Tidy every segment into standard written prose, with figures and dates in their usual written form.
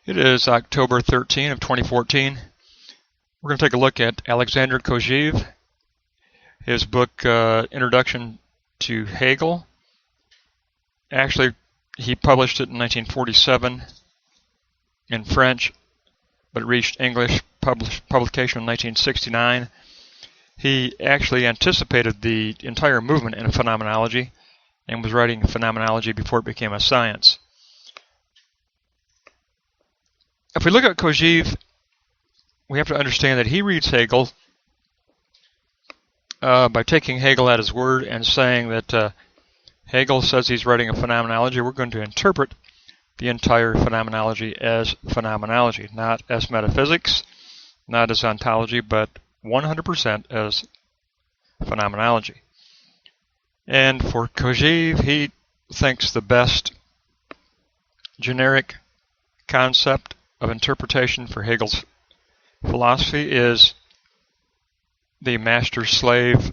It is October 13 of 2014. We're going to take a look at Alexander Kojève, his book Introduction to Hegel. Actually, he published it in 1947 in French, but it reached English publication in 1969. He actually anticipated the entire movement in phenomenology and was writing phenomenology before it became a science. If we look at Kojève, we have to understand that he reads Hegel by taking Hegel at his word and saying that Hegel says he's writing a phenomenology. We're going to interpret the entire phenomenology as phenomenology, not as metaphysics, not as ontology, but 100% as phenomenology. And for Kojève, he thinks the best generic concept of interpretation for Hegel's philosophy is the master-slave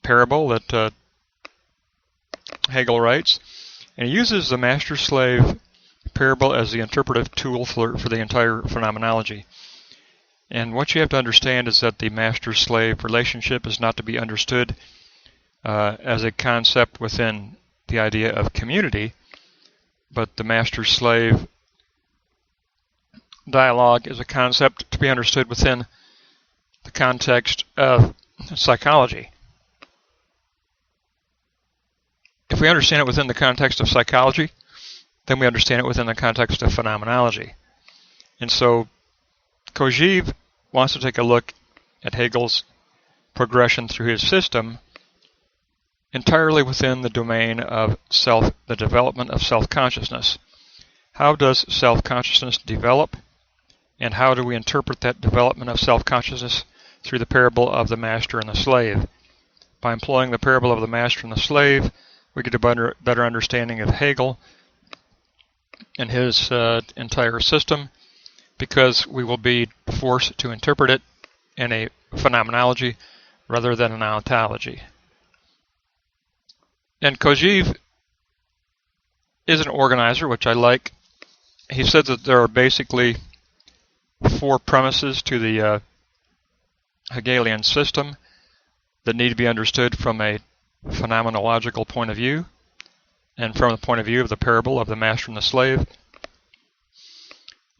parable that Hegel writes. And he uses the master-slave parable as the interpretive tool for the entire phenomenology. And what you have to understand is that the master-slave relationship is not to be understood as a concept within the idea of community, but the master-slave dialogue is a concept to be understood within the context of psychology. If we understand it within the context of psychology, then we understand it within the context of phenomenology. And so Kojève wants to take a look at Hegel's progression through his system entirely within the domain of the development of self-consciousness. How does self-consciousness develop? And how do we interpret that development of self-consciousness through the parable of the master and the slave? By employing the parable of the master and the slave, we get a better understanding of Hegel and his entire system, because we will be forced to interpret it in a phenomenology rather than an ontology. And Kojève is an organizer, which I like. He says that there are basically 4 premises to the Hegelian system that need to be understood from a phenomenological point of view and from the point of view of the parable of the master and the slave.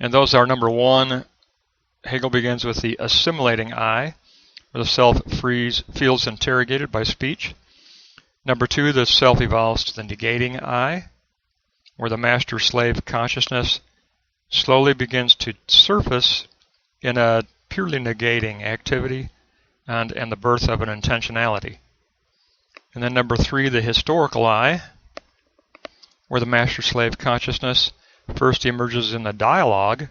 And those are: number 1, Hegel begins with the assimilating I, where the self feels interrogated by speech. Number 2, the self evolves to the negating I, where the master-slave consciousness slowly begins to surface in a purely negating activity and the birth of an intentionality. And then number 3, the historical I, where the master-slave consciousness first emerges in the dialogue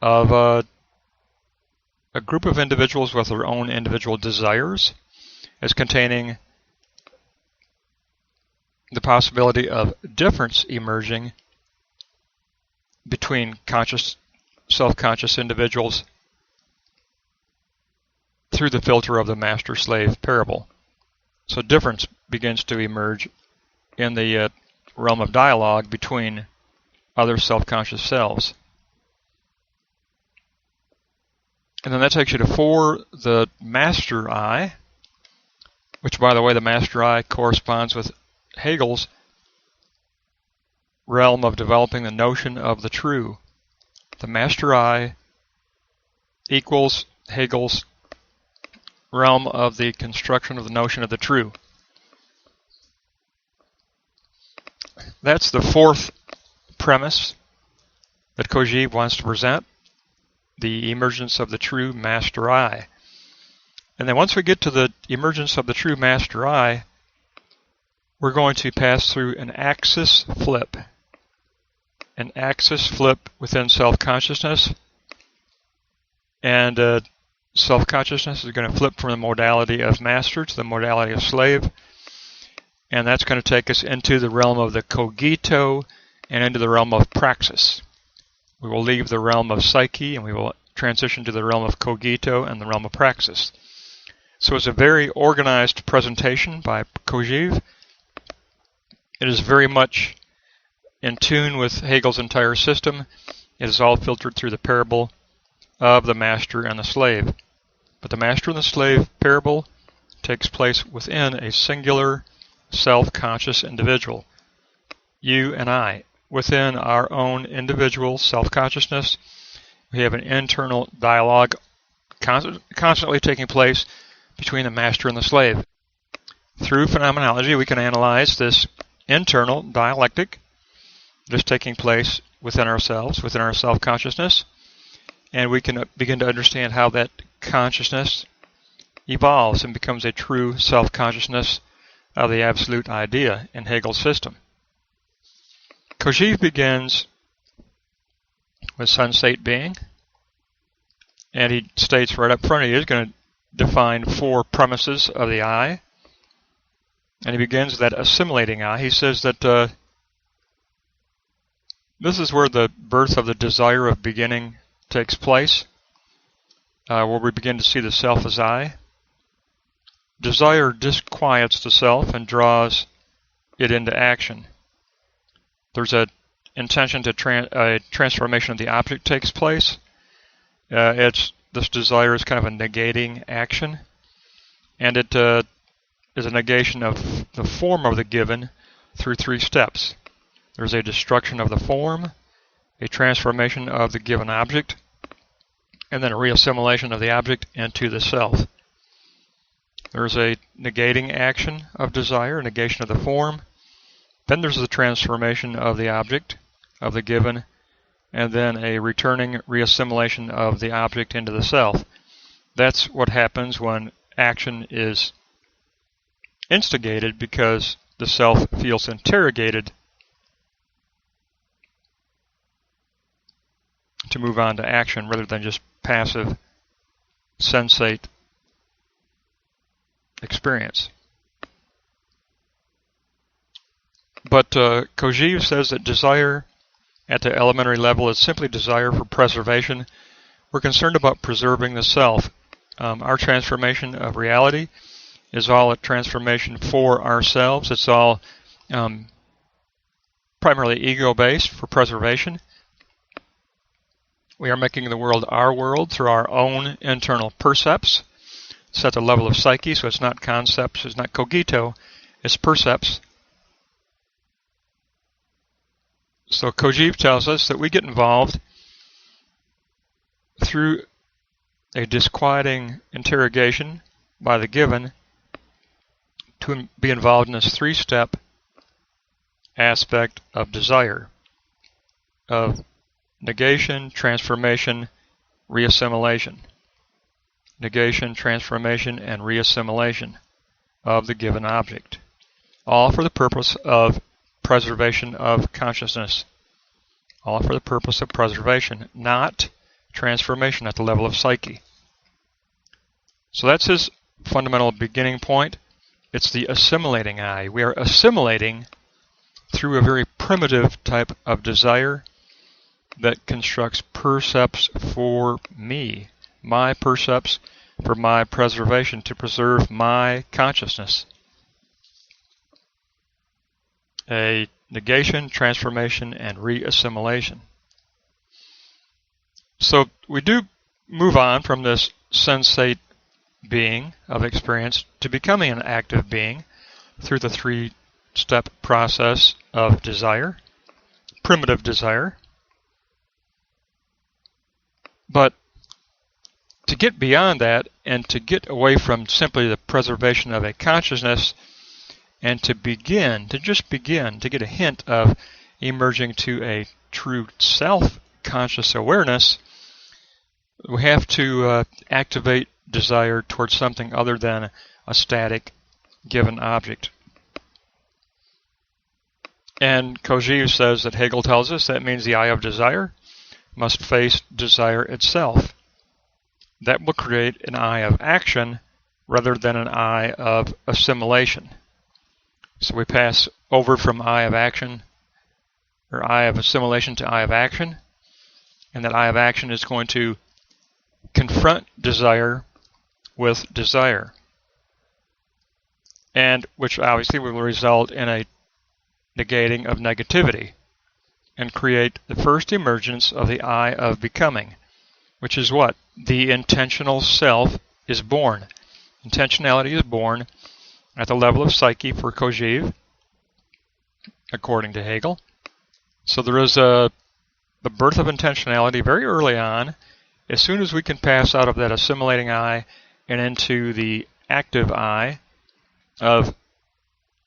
of a group of individuals with their own individual desires, as containing the possibility of difference emerging between self-conscious individuals through the filter of the master-slave parable. So difference begins to emerge in the realm of dialogue between other self-conscious selves. And then that takes you to 4, the master I, which, by the way, the master I corresponds with Hegel's realm of developing the notion of the true. The master I equals Hegel's realm of the construction of the notion of the true. That's the 4th premise that Kojève wants to present, the emergence of the true master I. And then once we get to the emergence of the true master I, we're going to pass through an axis flip. An axis flip within self-consciousness. And self-consciousness is going to flip from the modality of master to the modality of slave. And that's going to take us into the realm of the cogito and into the realm of praxis. We will leave the realm of psyche and we will transition to the realm of cogito and the realm of praxis. So it's a very organized presentation by Kojève. It is very much in tune with Hegel's entire system. It is all filtered through the parable of the master and the slave. But the master and the slave parable takes place within a singular self-conscious individual, you and I. Within our own individual self-consciousness, we have an internal dialogue constantly taking place between the master and the slave. Through phenomenology, we can analyze this internal dialectic that is taking place within ourselves, within our self-consciousness, and we can begin to understand how that consciousness evolves and becomes a true self-consciousness of the absolute idea in Hegel's system. Kojève begins with sensate being, and he states right up front he is going to define 4 premises of the I, and he begins with that assimilating I. He says that this is where the birth of the desire of beginning takes place, where we begin to see the self as I. Desire disquiets the self and draws it into action. There's an intention to a transformation of the object takes place. This desire is kind of a negating action, and it is a negation of the form of the given through 3 steps. There's a destruction of the form, a transformation of the given object, and then a reassimilation of the object into the self. There's a negating action of desire, a negation of the form. Then there's the transformation of the object, of the given, and then a returning reassimilation of the object into the self. That's what happens when action is instigated, because the self feels interrogated to move on to action rather than just passive sensate experience. But Kojève says that desire at the elementary level is simply desire for preservation. We're concerned about preserving the self. Our transformation of reality is all a transformation for ourselves. It's all primarily ego-based for preservation. We are making the world our world through our own internal percepts. It's at the level of psyche, so it's not concepts, it's not cogito, it's percepts. So Kojève tells us that we get involved through a disquieting interrogation by the given to be involved in this 3-step aspect of desire, of negation, transformation, reassimilation. Negation, transformation, and reassimilation of the given object, all for the purpose of preservation of consciousness. All for the purpose of preservation, not transformation at the level of psyche. So that's his fundamental beginning point. It's the assimilating I. We are assimilating through a very primitive type of desire that constructs percepts for me, my percepts for my preservation, to preserve my consciousness. A negation, transformation, and reassimilation. So we do move on from this sensate being of experience to becoming an active being through the 3-step process of desire, primitive desire. But to get beyond that and to get away from simply the preservation of a consciousness and to just begin to get a hint of emerging to a true self-conscious awareness, we have to activate desire towards something other than a static given object. And Kojève says that Hegel tells us that means the I of desire must face desire itself. That will create an I of action rather than an I of assimilation. So we pass over from I of action, or I of assimilation, to I of action, and that I of action is going to confront desire with desire, and which obviously will result in a negating of negativity. and create the first emergence of the I of becoming, which is what? The intentional self is born. Intentionality is born at the level of psyche for Kojève, according to Hegel. So there is the birth of intentionality very early on. As soon as we can pass out of that assimilating I and into the active I of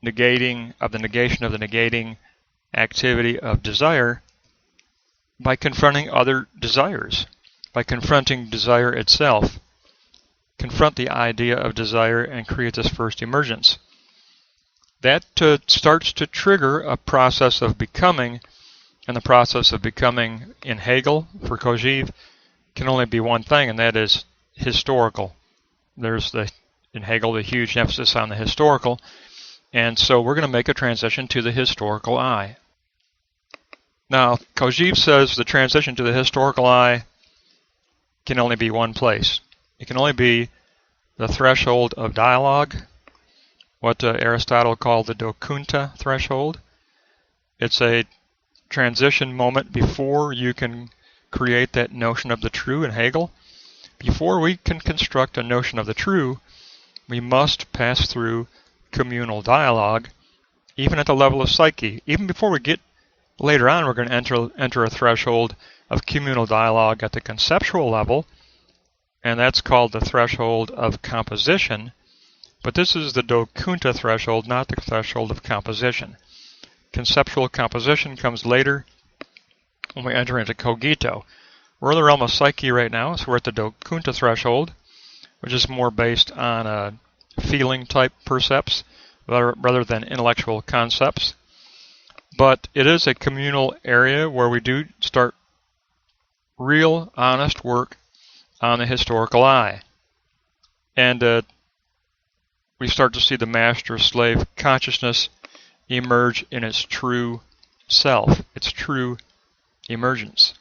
the negation of the negating activity of desire, by confronting other desires, by confronting desire itself, confront the idea of desire and create this first emergence. That starts to trigger a process of becoming, and the process of becoming in Hegel for Kojève can only be one thing, and that is historical. There's in Hegel the huge emphasis on the historical, and so we're going to make a transition to the historical I. Now, Kojève says the transition to the historical I can only be one place. It can only be the threshold of dialogue, what Aristotle called the dokunta threshold. It's a transition moment before you can create that notion of the true in Hegel. Before we can construct a notion of the true, we must pass through communal dialogue, even at the level of psyche. Even before we get later on, we're going to enter a threshold of communal dialogue at the conceptual level, and that's called the threshold of composition. But this is the dokunta threshold, not the threshold of composition. Conceptual composition comes later when we enter into cogito. We're in the realm of psyche right now, so we're at the dokunta threshold, which is more based on feeling type percepts rather than intellectual concepts. But it is a communal area where we do start real, honest work on the historical I. And we start to see the master-slave consciousness emerge in its true self, its true emergence.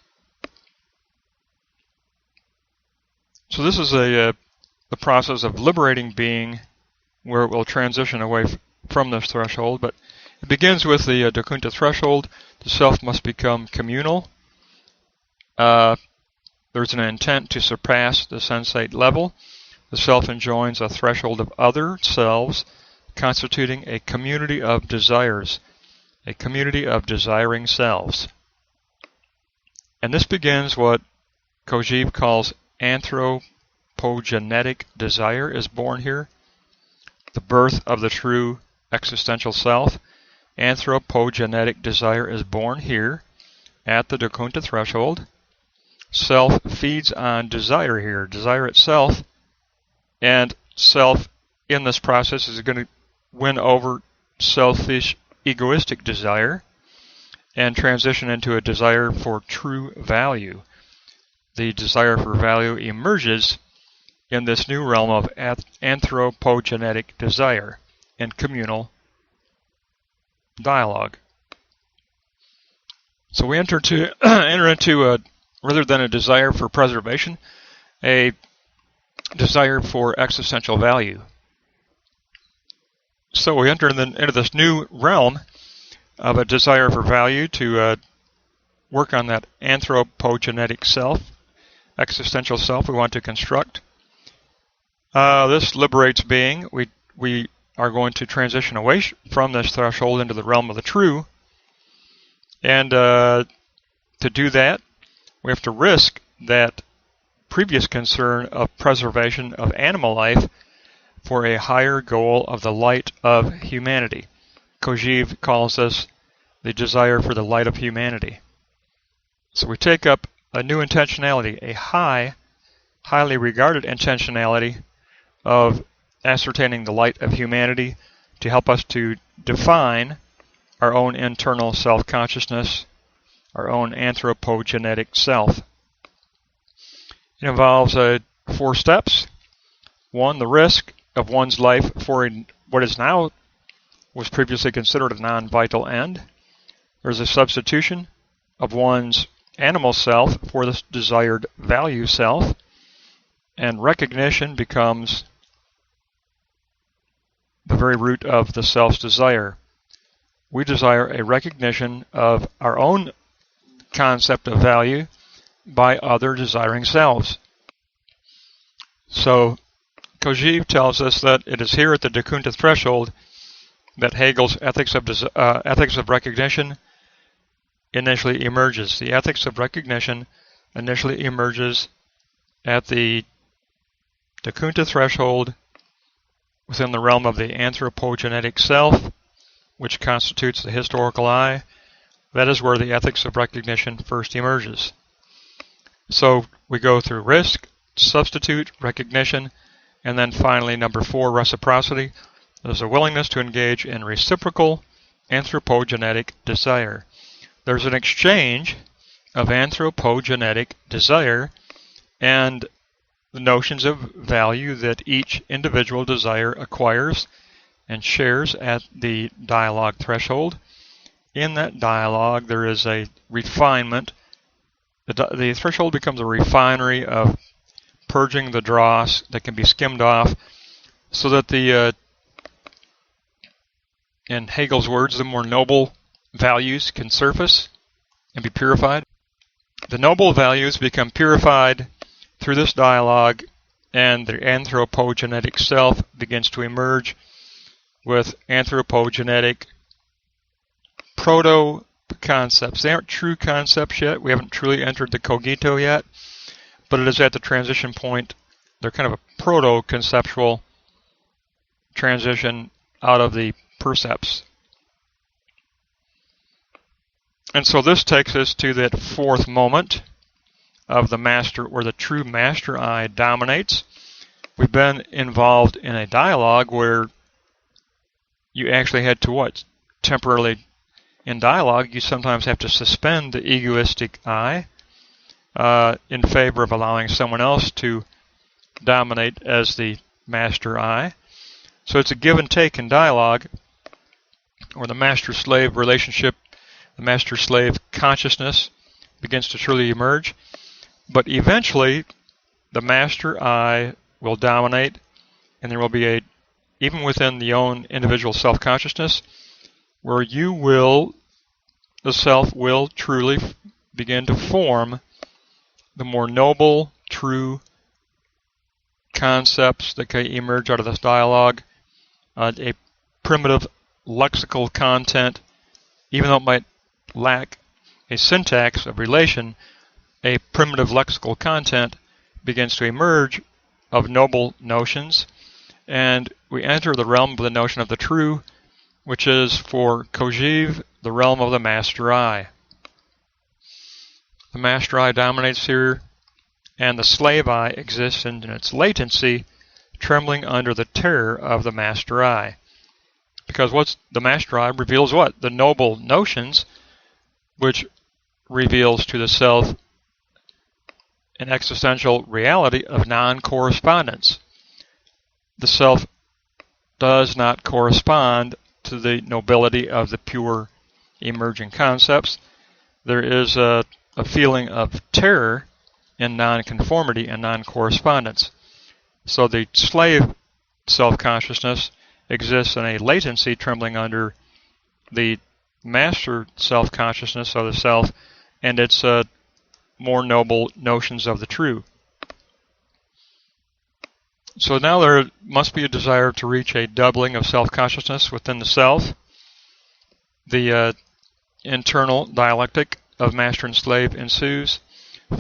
So this is the process of liberating being, where it will transition away from this threshold, but it begins with the dokunta threshold. The self must become communal. There's an intent to surpass the sensate level. The self enjoins a threshold of other selves, constituting a community of desires, a community of desiring selves. And this begins what Kojève calls anthropogenetic desire is born here, the birth of the true existential self. Anthropogenetic desire is born here at the dokunta threshold. Self feeds on desire here, desire itself, and self in this process is going to win over selfish, egoistic desire and transition into a desire for true value. The desire for value emerges in this new realm of anthropogenetic desire and communal dialogue. So we enter into rather than a desire for preservation, a desire for existential value. So we enter into this new realm of a desire for value to work on that anthropogenetic self, existential self we want to construct. This liberates being. We are going to transition away from this threshold into the realm of the true. And to do that, we have to risk that previous concern of preservation of animal life for a higher goal of the light of humanity. Kojève calls this the desire for the light of humanity. So we take up a new intentionality, a highly regarded intentionality of ascertaining the light of humanity to help us to define our own internal self-consciousness, our own anthropogenetic self. It involves 4 steps. 1, the risk of one's life for what is now was previously considered a non-vital end. There's a substitution of one's animal self for this desired value self, and recognition becomes the very root of the self's desire. We desire a recognition of our own concept of value by other desiring selves. So Kojève tells us that it is here at the Dekunta threshold that Hegel's ethics of recognition initially emerges. The ethics of recognition initially emerges at the Dekunta threshold within the realm of the anthropogenetic self, which constitutes the historical I. That is where the ethics of recognition first emerges. So we go through risk, substitute, recognition, and then finally number 4, reciprocity. There's a willingness to engage in reciprocal anthropogenetic desire. There's an exchange of anthropogenetic desire and the notions of value that each individual desire acquires and shares at the dialogue threshold. In that dialogue, there is a refinement. The threshold becomes a refinery of purging the dross that can be skimmed off so that in Hegel's words, the more noble values can surface and be purified. The noble values become purified through this dialogue, and the anthropogenetic self begins to emerge with anthropogenetic proto-concepts. They aren't true concepts yet. We haven't truly entered the cogito yet, but it is at the transition point. They're kind of a proto-conceptual transition out of the percepts. And so this takes us to that 4th moment of the master, where the true master I dominates. We've been involved in a dialogue where you actually had to temporarily, in dialogue, you sometimes have to suspend the egoistic I in favor of allowing someone else to dominate as the master I. So it's a give and take in dialogue, where the master-slave relationship, the master-slave consciousness begins to truly emerge. But eventually, the master I will dominate, and there will be even within the own individual self-consciousness, where the self will truly begin to form the more noble, true concepts that can emerge out of this dialogue. A primitive lexical content, even though it might lack a syntax of relation, a primitive lexical content begins to emerge of noble notions, and we enter the realm of the notion of the true, which is for Kojève the realm of the master I. The master I dominates here, and the slave I exists in its latency, trembling under the terror of the master I. Because the master I reveals what? The noble notions, which reveals to the self an existential reality of non-correspondence. The self does not correspond to the nobility of the pure emerging concepts. There is a feeling of terror in non-conformity and non-correspondence. So the slave self-consciousness exists in a latency trembling under the master self-consciousness of the self and its more noble notions of the true. So now there must be a desire to reach a doubling of self-consciousness within the self. The internal dialectic of master and slave ensues.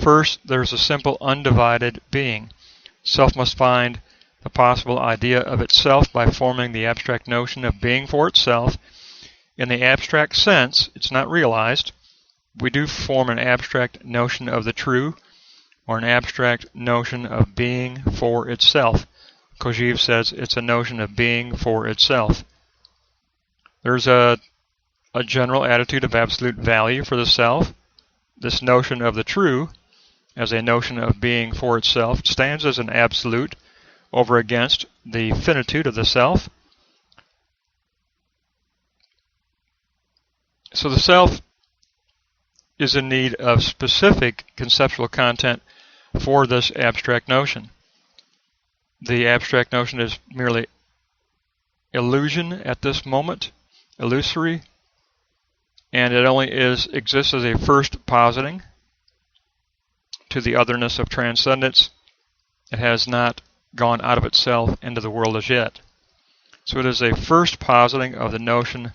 First, there's a simple undivided being. Self must find the possible idea of itself by forming the abstract notion of being for itself. In the abstract sense, it's not realized. We do form an abstract notion of the true, or an abstract notion of being for itself. Kojève says it's a notion of being for itself. There's a general attitude of absolute value for the self. This notion of the true, as a notion of being for itself, stands as an absolute over against the finitude of the self. So the self is in need of specific conceptual content for this abstract notion. The abstract notion is merely illusion at this moment, illusory. and it only exists as a first positing to the otherness of transcendence. It has not gone out of itself into the world as yet. So it is a first positing of the notion,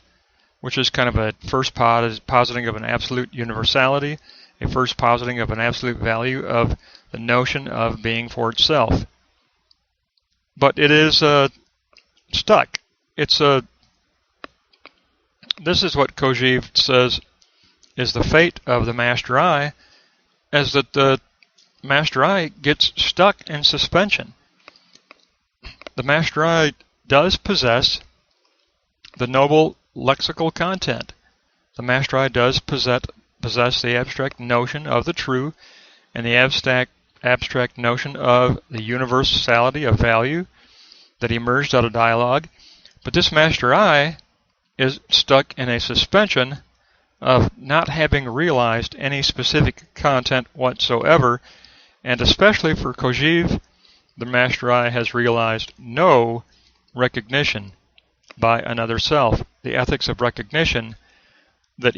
which is kind of a first positing of an absolute universality, a first positing of an absolute value of the notion of being for itself. But it is stuck. This is what Kojève says is the fate of the Master I, is that the Master I gets stuck in suspension. The Master I does possess the noble lexical content. The Master I does possess the abstract notion of the true and the abstract notion of the universality of value that emerged out of dialogue. But this Master I is stuck in a suspension of not having realized any specific content whatsoever, and especially for Kojève, the Master I has realized no recognition by another self. The ethics of recognition that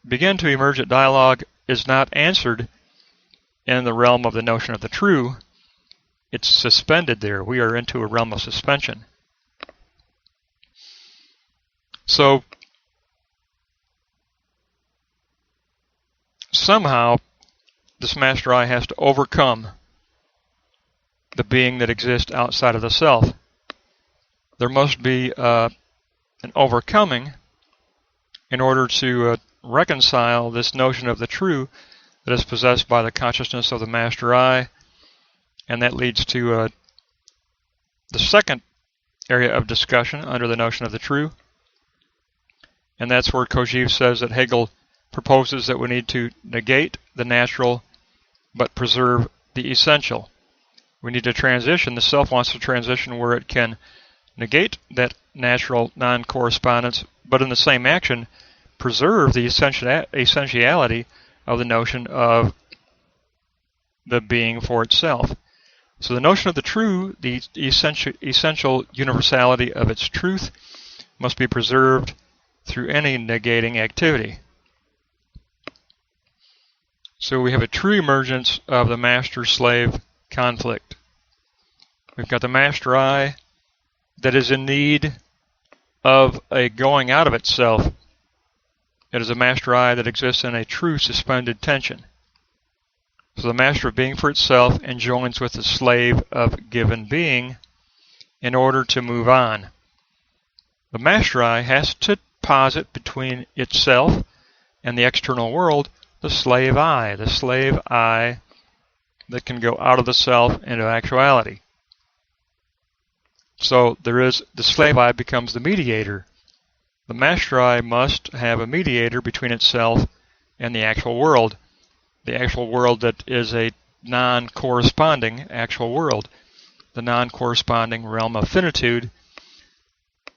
begin to emerge at dialogue is not answered in the realm of the notion of the true. It's suspended there. We are into a realm of suspension. So somehow this Master I has to overcome the being that exists outside of the self. There must be an overcoming in order to reconcile this notion of the true that is possessed by the consciousness of the Master I, and that leads to the second area of discussion under the notion of the true, and that's where Kojève says that Hegel proposes that we need to negate the natural but preserve the essential. We need to transition. The self wants to transition where it can negate that natural non-correspondence, but in the same action preserve the essentiality of the notion of the being for itself. So the notion of the true, the essential universality of its truth, must be preserved through any negating activity. So we have a true emergence of the master-slave conflict. We've got the Master I that is in need of a going out of itself. It is a Master I that exists in a true suspended tension. So the master of being for itself enjoins with the slave of given being in order to move on. The Master I has to posit between itself and the external world the slave I that can go out of the self into actuality. So the slave I becomes the mediator. The Master I must have a mediator between itself and the actual world that is a non-corresponding actual world, the non-corresponding realm of finitude.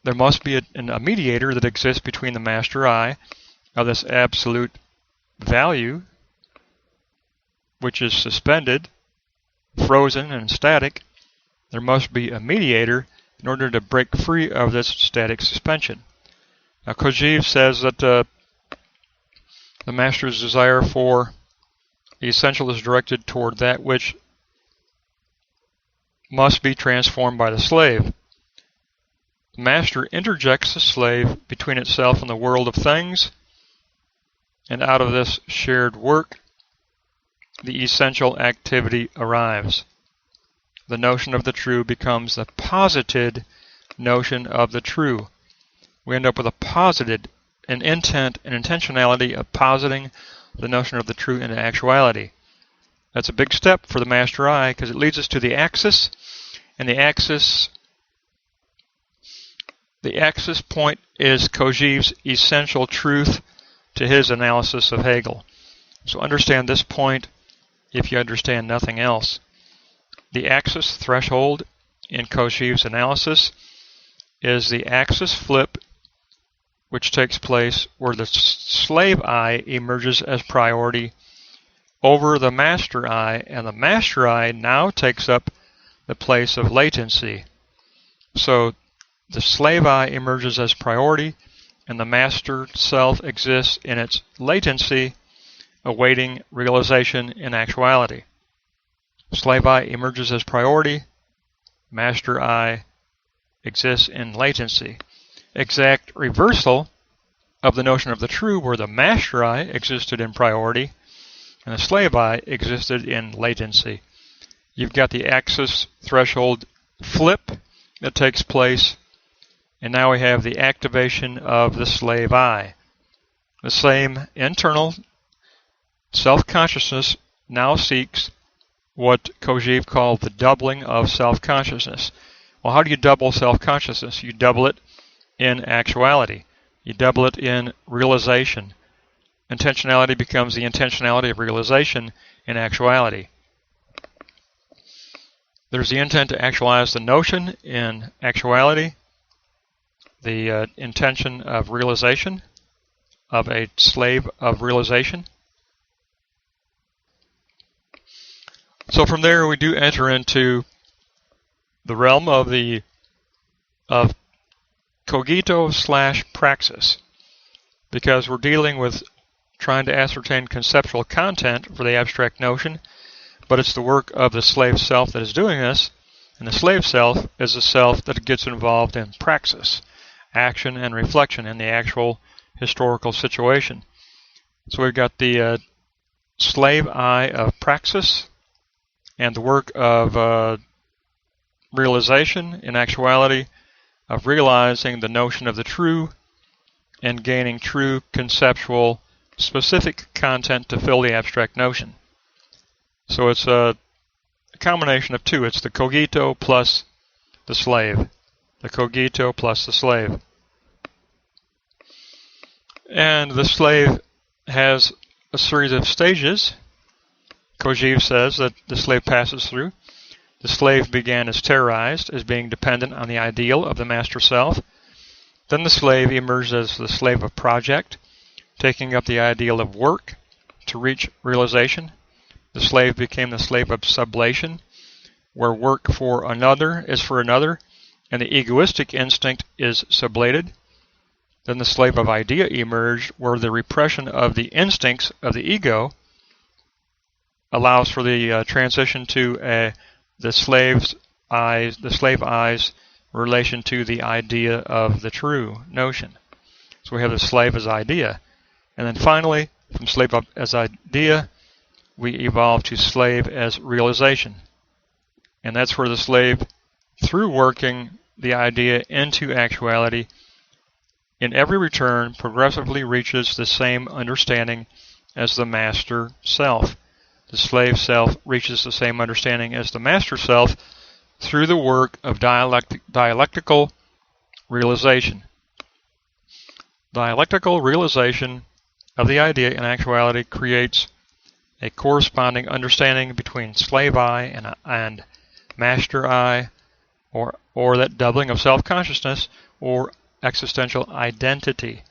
There must be a mediator that exists between the Master I of this absolute value, which is suspended, frozen, and static. There must be a mediator in order to break free of this static suspension. Now, Kojève says that the master's desire for the essential is directed toward that which must be transformed by the slave. The master interjects the slave between itself and the world of things, and out of this shared work, the essential activity arrives. The notion of the true becomes the posited notion of the true. We end up with an intent, an intentionality of positing the notion of the true into actuality. That's a big step for the Master I because it leads us to the axis, and the axis point is Kojève's essential truth to his analysis of Hegel. So understand this point if you understand nothing else. The axis threshold in Kojève's analysis is the axis flip, which takes place where the slave I emerges as priority over the Master I, and the Master I now takes up the place of latency. So the slave I emerges as priority, and the master self exists in its latency, awaiting realization in actuality. Slave I emerges as priority, master I exists in latency. Exact reversal of the notion of the true, where the master I existed in priority and the slave I existed in latency. You've got the axis threshold flip that takes place, and now we have the activation of the slave I. The same internal self-consciousness now seeks what Kojève called the doubling of self-consciousness. Well, how do you double self-consciousness? You double it in actuality. You double it in realization. Intentionality becomes the intentionality of realization in actuality. There's the intent to actualize the notion in actuality, the intention of realization, of a slave of realization. So from there we do enter into the realm of cogito/praxis, because we're dealing with trying to ascertain conceptual content for the abstract notion, but it's the work of the slave self that is doing this, and the slave self is the self that gets involved in praxis, action and reflection in the actual historical situation. So we've got the slave I of praxis and the work of realization in actuality, of realizing the notion of the true and gaining true conceptual specific content to fill the abstract notion. So it's a combination of two. It's the cogito plus the slave. The cogito plus the slave. And the slave has a series of stages. Kojève says that the slave passes through. The slave began as terrorized, as being dependent on the ideal of the master self. Then the slave emerged as the slave of project, taking up the ideal of work to reach realization. The slave became the slave of sublation, where work for another is for another, and the egoistic instinct is sublated. Then the slave of idea emerged, where the repression of the instincts of the ego allows for the transition to the slave I's relation to the idea of the true notion. So we have the slave as idea. And then finally, from slave as idea, we evolve to slave as realization. And that's where the slave, through working the idea into actuality, in every return progressively reaches the same understanding as the master self. The slave self reaches the same understanding as the master self through the work of dialectical realization. Dialectical realization of the idea in actuality creates a corresponding understanding between slave I and master I, or that doubling of self-consciousness, or existential identity.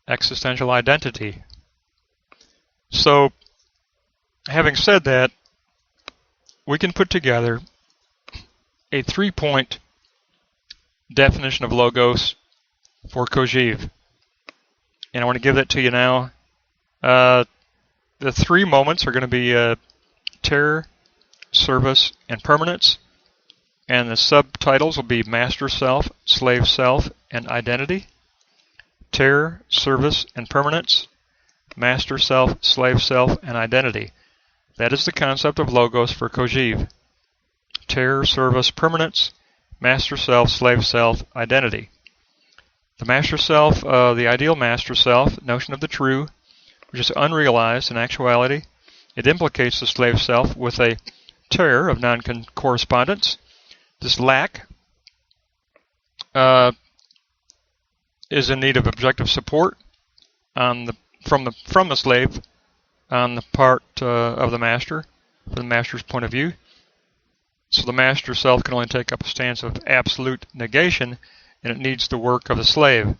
Existential identity. So, having said that, we can put together a 3-point definition of logos for Kojève. And I want to give that to you now. The 3 moments are going to be terror, service, and permanence. And the subtitles will be master self, slave self, and identity. Terror, service, and permanence. Master self, slave self, and identity. That is the concept of logos for Kojève. Terror, service, permanence, master self, slave self, identity. The master self, the ideal master self, notion of the true, which is unrealized in actuality. It implicates the slave self with a terror of non-correspondence. This lack is in need of objective support from the slave on the part of the master, from the master's point of view. So the master self can only take up a stance of absolute negation, and it needs the work of the slave.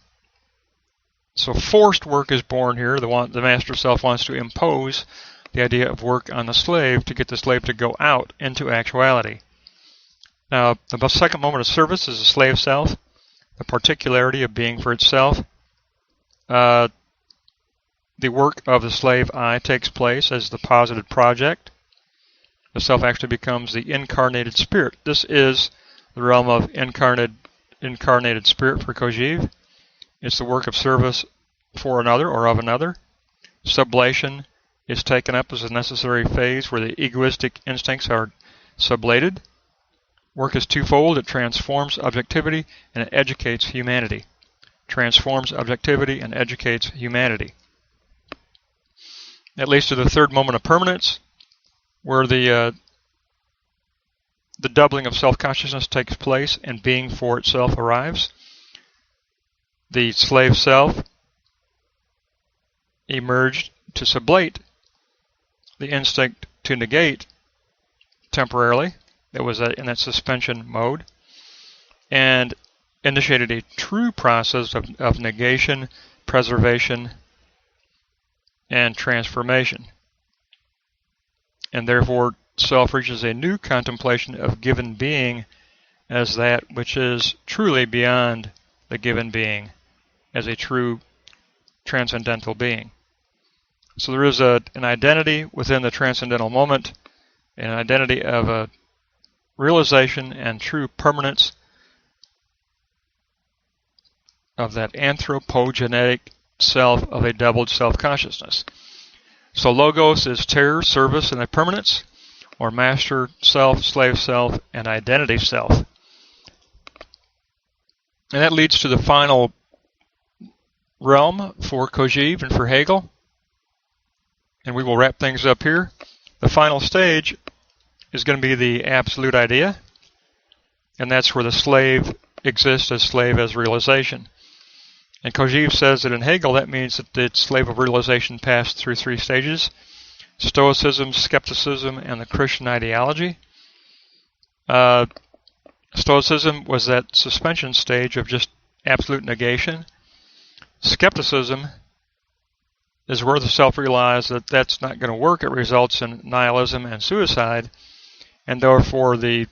So forced work is born here. The master self wants to impose the idea of work on the slave to get the slave to go out into actuality. Now, the second moment of service is the slave self. the particularity of being for itself. The work of the slave I takes place as the posited project. The self actually becomes the incarnated spirit. This is the realm of incarnated spirit for Kojève. It's the work of service for another or of another. Sublation is taken up as a necessary phase where the egoistic instincts are sublated. Work is twofold. It transforms objectivity and it educates humanity. Transforms objectivity and educates humanity. That leads to the third moment of permanence, where the doubling of self-consciousness takes place and being for itself arrives. The slave self emerged to sublate the instinct to negate temporarily, that was in that suspension mode, and initiated a true process of negation, preservation, and transformation. And therefore, self reaches a new contemplation of given being as that which is truly beyond the given being, as a true transcendental being. So there is an identity within the transcendental moment, an identity of a realization and true permanence of that anthropogenetic self of a doubled self-consciousness. So logos is terror, service, and impermanence, or master self, slave self, and identity self. And that leads to the final realm for Kojève and for Hegel. And we will wrap things up here. The final stage is going to be the absolute idea, and that's where the slave exists as slave as realization. And Kojève says that in Hegel, that means that the slave of realization passed through three stages: Stoicism, skepticism, and the Christian ideology. Stoicism was that suspension stage of just absolute negation. Skepticism is where the self realized that that's not going to work. It results in nihilism and suicide, and therefore the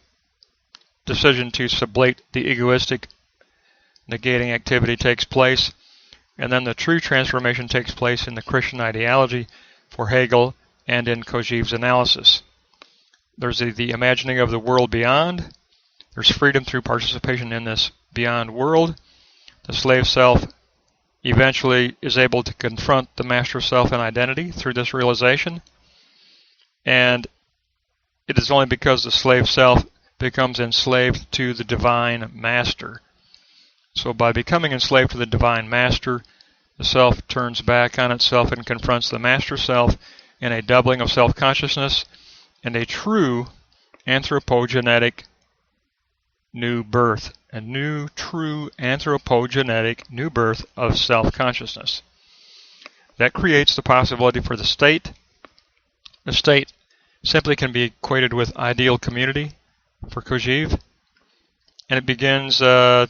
decision to sublate the egoistic negating activity takes place, and then the true transformation takes place in the Christian ideology for Hegel and in Kojève's analysis. There's the imagining of the world beyond. There's freedom through participation in this beyond world. The slave self eventually is able to confront the master self and identity through this realization, and it is only because the slave self becomes enslaved to the divine master. So by becoming enslaved to the divine master, the self turns back on itself and confronts the master self in a doubling of self-consciousness and a true anthropogenetic new birth, a new true anthropogenetic new birth of self-consciousness. That creates the possibility for the state. The state simply can be equated with ideal community for Kojève, and it begins in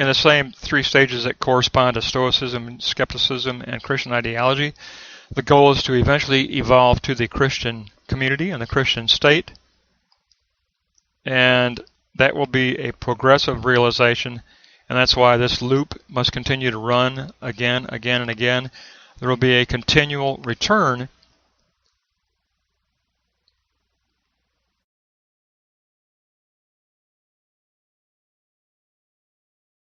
the same three stages that correspond to Stoicism, skepticism, and Christian ideology. The goal is to eventually evolve to the Christian community and the Christian state, and that will be a progressive realization, and that's why this loop must continue to run again, and again. There will be a continual return